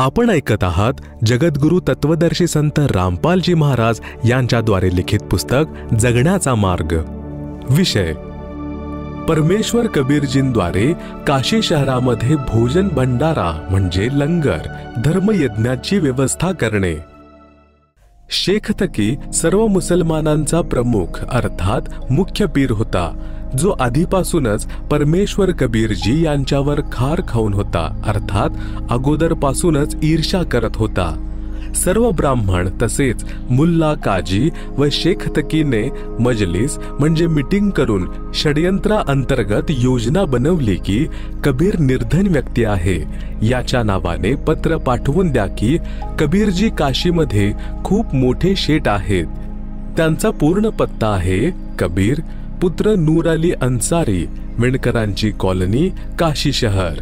आपण ऐकत आहात जगद्गुरु तत्वदर्शी संत रामपालजी महाराज यांच्याद्वारे लिखित पुस्तक जगण्याचा मार्ग। विषय परमेश्वर कबीरजींद्वारे काशी शहरामध्ये भोजन भंडारा म्हणजे लंगर धर्मयज्ञाची व्यवस्था करणे। शेख तकी सर्व मुसलमानांचा प्रमुख अर्थात मुख्य पीर होता, जो आधीपासूनच परमेश्वर कबीरजी यांच्यावर खार खाऊन होता, अर्थात अगोदरपासूनच ईर्ष्या करत होता। सर्व ब्राह्मण तसेच मुल्ला काजी व शेख तकीने मजलिस म्हणजे मीटिंग करून षड्यंत्रा अंतर्गत योजना बनवली की कबीर निर्धन व्यक्ती आहे, याच्या नावाने पत्र पाठवून द्या की कबीरजी काशीमध्ये खूप मोठे शेठ आहेत। त्यांचा पूर्ण पत्ता आहे कबीर पुत्र नूर अली अन्सारी, विणकरांची कॉलनी, काशी शहर।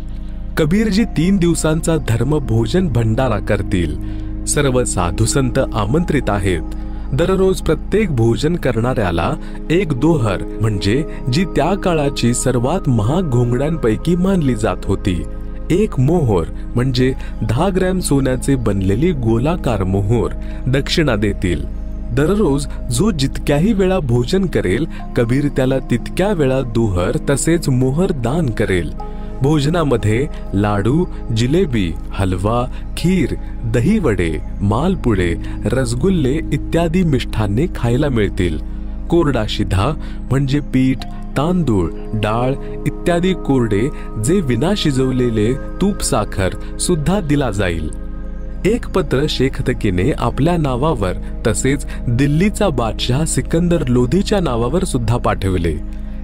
कबीरजी 3 दिवसांचा धर्म भोजन भंडारा करतील। सर्व साधू संत आमंत्रित आहेत। दररोज प्रत्येक भोजन करणाऱ्याला एक दोहर म्हणजे जी त्या काळाची सर्वात महाग घोंगड्यांपैकी मानली जात होती, एक मोहर म्हणजे 10 ग्रॅम सोन्याचे बनलेली गोलाकार मोहर दक्षिणा देतील। दररोज जो जितक्याही वेळा भोजन करेल कबीर त्याला तितक्या वेळा दोहर तसेच मोहर दान करेल। भोजनामध्ये लाडू, जिलेबी, हलवा, खीर, दही वडे, मालपुडे, रसगुल्ले इत्यादी मिष्ठान्ने खायला मिळतील। कोरडा शिधा म्हणजे पीठ, तांदूळ, डाळ इत्यादी कोरडे जे विना शिजवलेले तूप साखर सुद्धा दिला जाईल। एक पत्र शेख तकीने आपल्या नावावर तसेच दिल्लीचा बादशाह सिकंदर लोधीच्या नावावर सुद्धा पाठवले।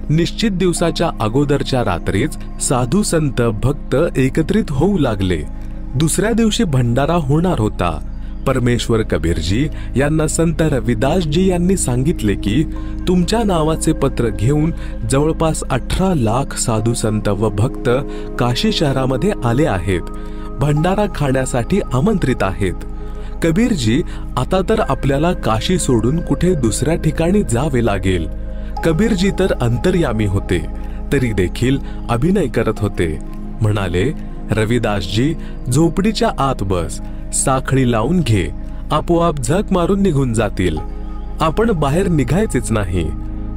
निश्चित दिवसाच्या अगोदरच्या रात्रीच साधू संत भक्त एकत्रित होऊ लागले। दुसऱ्या दिवशी भंडारा होणार होता। परमेश्वर कबीरजी यांना संत रविदासजी यांनी सांगितले की तुमच्या नावाचे पत्र घेऊन जवळपास 18 लाख साधू संत व भक्त काशी शहरामध्ये आले आहेत, भंडारा खाण्यासाठी आमंत्रित आहेत। कबीरजी आता तर आपल्याला काशी सोडून कुठे दुसऱ्या ठिकाणी जावे लागेल। कबीरजी तर अंतर्यामी होते, तरी देखील अभिनय करत होते। म्हणाले, रविदासजी झोपडीच्या आत बस, साखळी लावून घे, आपोआप झक मारून निघून जातील, आपण बाहेर निघायचेच नाही।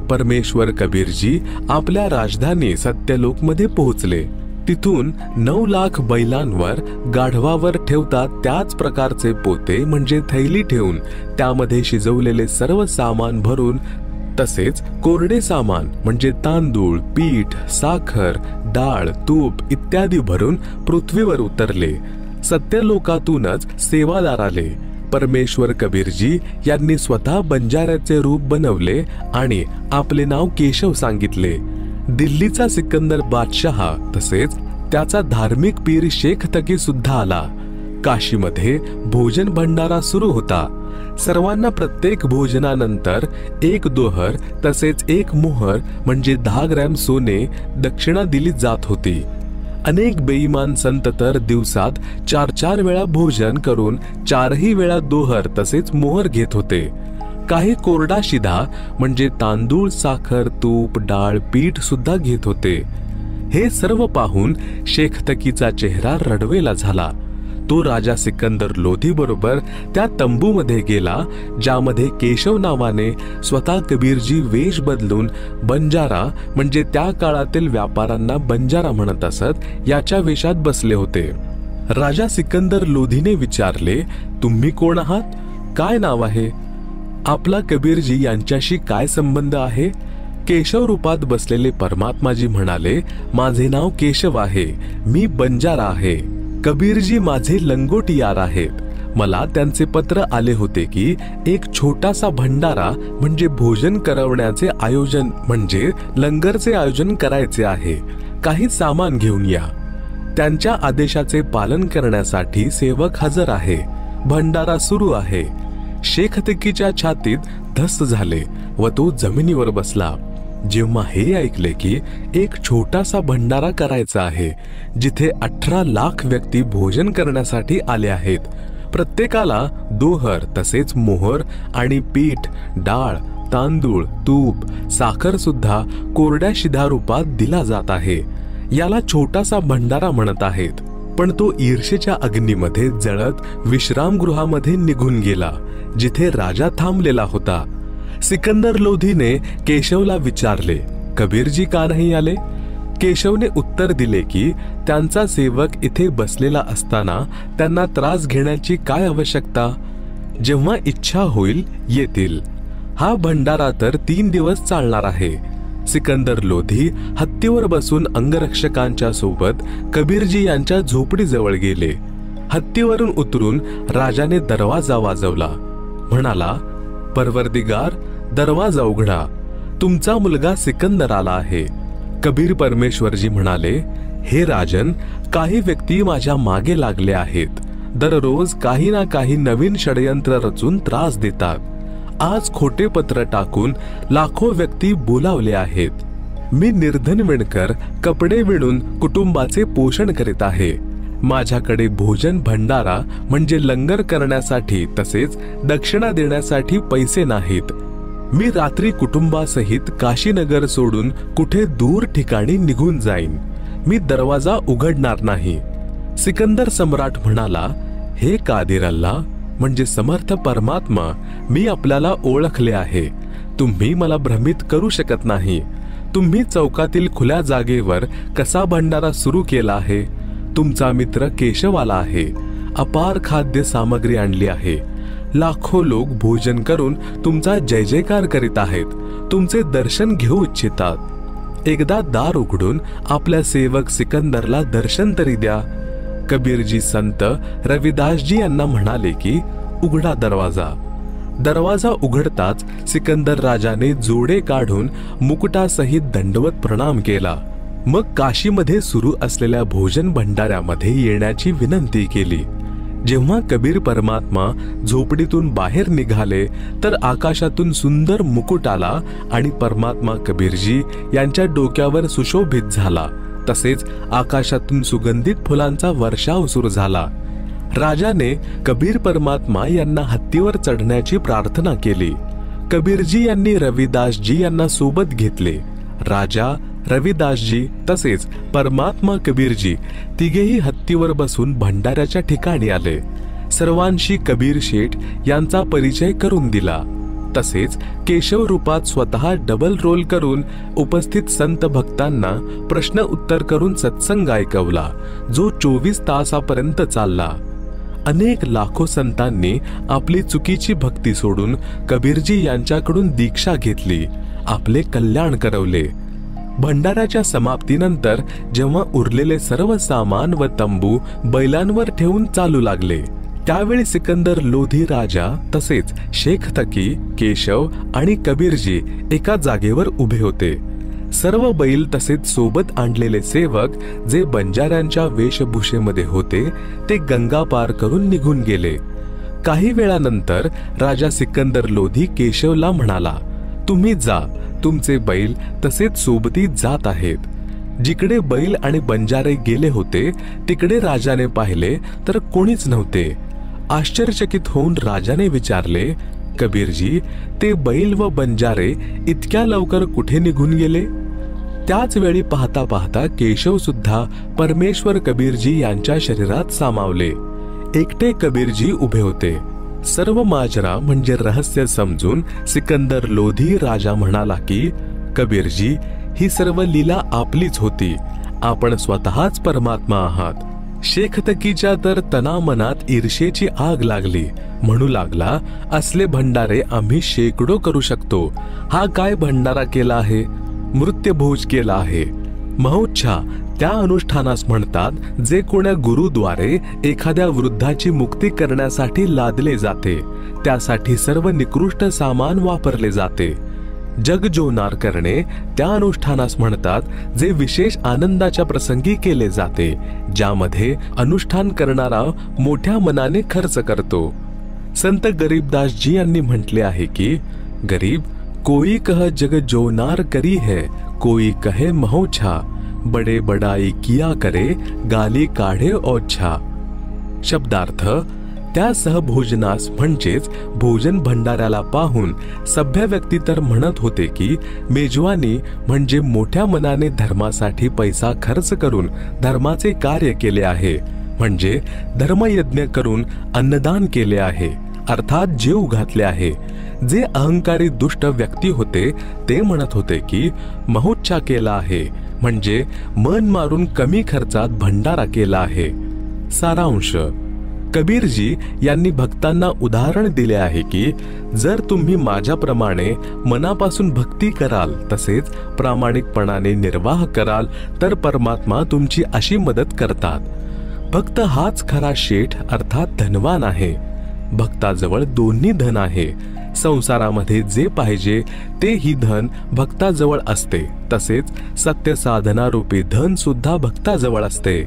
परमेश्वर कबीरजी आपल्या राजधानी सत्यलोक मध्ये पोहोचले। तिथून 9 लाख बैलांवर गाढवावर ठेवतात त्याच प्रकारचे पोते म्हणजे थैली ठेवून त्यामध्ये शिजवलेले सर्व सामान भरून तसेच कोरडे सामान म्हणजे तांदूळ, पीठ, साखर, डाळ, तूप इत्यादी भरून पृथ्वीवर उतरले। सत्यलोकातूनच सेवादार आले। परमेश्वर कबीरजी यांनी स्वतः बंजाऱ्याचे रूप बनवले आणि आपले नाव केशव सांगितले। दिल्लीचा सिकंदर बादशाह तसेच त्याचा धार्मिक पीर शेख तकी सुद्धा आला। काशीमध्ये भोजन भंडारा सुरू होता। सर्वांना प्रत्येक भोजनानंतर एक दोहर तसेच एक मोहर म्हणजे 10 ग्रॅम सोने दक्षिणा दिली जात होती। अनेक बेईमान संत तर दिवसात 4-4 वेळा भोजन करून 4ही वेळा दोहर तसेच मोहर घेत होते। काही कोरडा शिधा म्हणजे तांदूळ, साखर, तूप, डाळ, पीठ सुद्धा घेत होते। हे सर्व पाहून शेख तकीचा चेहरा रडवेला झाला। तो राजा सिकंदर लोधी बरोबर त्या तंबूमध्ये गेला, ज्यामध्ये केशव नावाने स्वतः कबीरजी वेश बदलून बंजारा म्हणजे त्या काळातील व्यापाऱ्यांना बंजारा म्हणत असत याच्या वेशात बसले होते। राजा सिकंदर लोधीने विचारले, तुम्ही कोण आहात, काय नाव आहे, आपला कबीरजी यांच्याशी काय संबंध आहे? केशव रूपात बसलेले परमात्माजी म्हणाले, माझे नाव केशव आहे, मी बंजारा आहे। कबीरजी माझे लंगोटियार आहेत। मला त्यांचे पत्र आले होते की एक छोटासा भंडारा म्हणजे भोजन करवण्याचे आयोजन म्हणजे लंगरचे आयोजन करायचे आहे, काही सामान घेऊन या। त्यांच्या आदेशाचे पालन करण्यासाठी सेवक हजर आहे। भंडारा सुरू आहे। शेख तकीच्या छातीत धस्त झाले व तो जमिनीवर बसला। जेव्हा हे ऐकले की एक छोटासा भंडारा करायचा आहे, जिथे 18 लाख व्यक्ती भोजन करण्यासाठी आले आहेत, प्रत्येकाला दोहर तसेच मोहर आणि पीठ, डाळ, तांदूळ, तूप, साखर सुद्धा कोरड्या शिधा रूपात दिला जात आहे, याला छोटासा भंडारा म्हणत आहेत, पण तो ईर्षेच्या अग्नीमध्ये जळत विश्रामगृहामध्ये निघून गेला, जिथे राजा थांबलेला होता. सिकंदर लोधीने केशवला विचारले, कबीरजी का नाही आले? केशवने उत्तर दिले की त्यांचा सेवक इथे बसलेला असताना त्यांना त्रास घेण्याची काय आवश्यकता? जेव्हा इच्छा होईल येतील. हा भंडारा तर 3 दिवस चालणार आहे. सिकंदर लोधी हत्तीवर बसून अंगरक्षकांच्या सोबत कबीरजी यांच्या झोपडीजवळ गेले. हत्तीवरून उतरून राजाने दरवाजा वाजवला. म्हणाला, परवरदिगार, दरवाजा उघडा, तुमचा मुलगा सिकंदर आला आहे. कबीर परमेश्वरजी म्हणाले, हे राजन, काही व्यक्ती माझ्या मागे लागले आहेत. दररोज काही ना काही नवीन षडयंत्र रचून त्रास देतात. आज खोटे पत्र टाकून लाखो व्यक्ती बोलावले आहेत. मी निर्धन विणकर कपडे विणून कुटुंबाचे पोषण करीत आहे. माझ्याकडे भोजन भंडारा म्हणजे लंगर करण्यासाठी तसेच दक्षिणा देण्यासाठी पैसे नाहीत. मी रात्री कुटुंबासहित काशीनगर सोडून कुठे दूर ठिकाणी निघून जाईन. मी दरवाजा उघडणार नाही. सिकंदर सम्राट म्हणाला, हे कादिर अल्लाह म्हणजे समर्थ परमात्मा, मी आपल्याला ओळखले आहे. तुम्ही मला भ्रमित करू शकत नाही. तुम्ही चौकातील खुल्या जागेवर कसा भंडारा सुरू केला आहे? तुमचा मित्र केशव आला आहे. अपार खाद्य सामग्री आणली आहे. लाखो लोक भोजन करून तुमचा जय जयकार करीत आहेत. तुमचे दर्शन घेऊ इच्छितात. एकदा दार उघडून आपल्या सेवक सिकंदरला दर्शन तरी द्या. कबीरजी संत रविदासजी यांना म्हणाले की उघडा दरवाजा. दरवाजा उघडताच सिकंदर राजाने जोडे काढून मुकुटासहित दंडवत प्रणाम केला. मग काशीमध्ये सुरू असलेल्या भोजन भंडाऱ्यामध्ये येण्याची विनंती केली. जेव्हा कबीर परमात्मा झोपडीतून बाहेर निघाले तर आकाशातून सुंदर मुकुट आला आणि परमात्मा कबीरजी यांच्या डोक्यावर सुशोभित झाला. तसेच आकाशातून सुगंधित फुलांचा वर्षाव सुरू झाला. राजाने कबीर परमात्मा यांना हत्तीवर चढण्याची प्रार्थना केली. कबीरजी यांनी रविदासजी यांना सोबत घेतले. राजा, रविदासजी तसेच परमात्मा कबीरजी तिघेही हत्तीवर बसून भंडाऱ्याच्या ठिकाणी आले. सर्वांशी कबीर शेठ यांचा परिचय करून दिला. तसेच केशव रूपात स्वतः डबल रोल करून उपस्थित संत भक्तांना प्रश्न उत्तर करून सत्संग ऐकवला, जो 24 तासापर्यंत चालला. अनेक लाखो संतांनी आपली चुकीची भक्ती सोडून कबीरजी यांच्याकडून दीक्षा घेतली, आपले कल्याण करवले. भंडाऱ्याच्या समाप्तीनंतर जेव्हा उरलेले सर्व सामान व तंबू बैलांवर ठेवून चालू लागले, त्यावेळी सिकंदर लोधी राजा तसेच शेख तकी, केशव आणि कबीरजी एका जागेवर उभे होते. सर्व बैल तसेच सोबत आणलेले सेवक जे बंजाऱ्यांच्या वेशभूषेमध्ये होते ते गंगा पार करून निघून गेले. काही वेळानंतर राजा सिकंदर लोधी केशवला म्हणाला, तुम्ही जा, तुमचे बैल तसेच सोबती जात आहेत. जिकडे बैल आणि बंजारे गेले होते तिकडे राजाने पाहिले तर कोणीच नव्हते. आश्चर्यचकित होऊन राजाने विचारले, कबीरजी, ते बैल व बंजारे इतक्या लवकर कुठे निघून गेले? त्याच वेळी पाहता पाहता केशव सुद्धा परमेश्वर कबीरजी यांच्या शरीरात सामावले. एकटे कबीरजी उभे होते. सर्व माजरा म्हणजे रहस्य समजून सिकंदर लोधी राजा म्हणाला की, कबीरजी, ही सर्व लीला आपलीच होती. आपण स्वतःच परमात्मा आहात. शेख तकीच्या तर तनामनात ईर्षेची आग लागली. म्हणू लागला, असले भंडारे आम्ही शेकडो करू शकतो. हा काय भंडारा केला आहे? मृत्यभोज केला आहे. महोच्छा त्या अनुष्ठानास म्हणतात जे कोण्या गुरुद्वारे एखाद्या वृद्धाची मुक्ती करण्यासाठी लादले जाते. त्यासाठी सर्व निकृष्ट सामान वापरले जाते. जगजोनार करणे त्या अनुष्ठानास म्हणतात जे विशेष आनंदाच्या प्रसंगी केले जाते, ज्यामध्ये अनुष्ठान करणारा मोठ्या मनाने खर्च करतो. संत गरीबदासजी यांनी म्हटले आहे की, गरीब, कोई कह जग जोनार करी है, कोई कहे महोच्छा, बडे बडाई किया करे, गाली काढे ओच्छा. शब्दार्थ, त्या सहभोजनास म्हणजेच भोजन भंडाऱ्याला पाहून सभ्य व्यक्ती तर म्हणत होते की मेजवानी म्हणजे मोठ्या मनाने धर्मासाठी पैसा खर्च करून धर्माचे कार्य केले आहे, म्हणजे धर्मयज्ञ करून अन्नदान केले आहे, अर्थात जीव घातले आहे. जे अहंकारी दुष्ट व्यक्ती होते ते म्हणत होते की महोच्छा केला आहे, म्हणजे मन मारून कमी खर्चात भंडारा केला आहे. सारांश: कबीरजी यांनी भक्तांना उदाहरण दिले आहे की जर तुम्ही माझ्याप्रमाणे मनापासून भक्ती कराल, तसेच प्रामाणिकपणाने निर्वाह कराल, तर परमात्मा तुमची अशी मदत करतात. भक्त हाच खरा शेठ अर्थात धनवान आहे. भक्ताजवळ दोन्ही धन आहे. संसारामध्ये जे पाहिजे ते ही धन भक्ताजवळ असते, तसेच सत्य साधना रूपी धन सुद्धा भक्ताजवळ असते.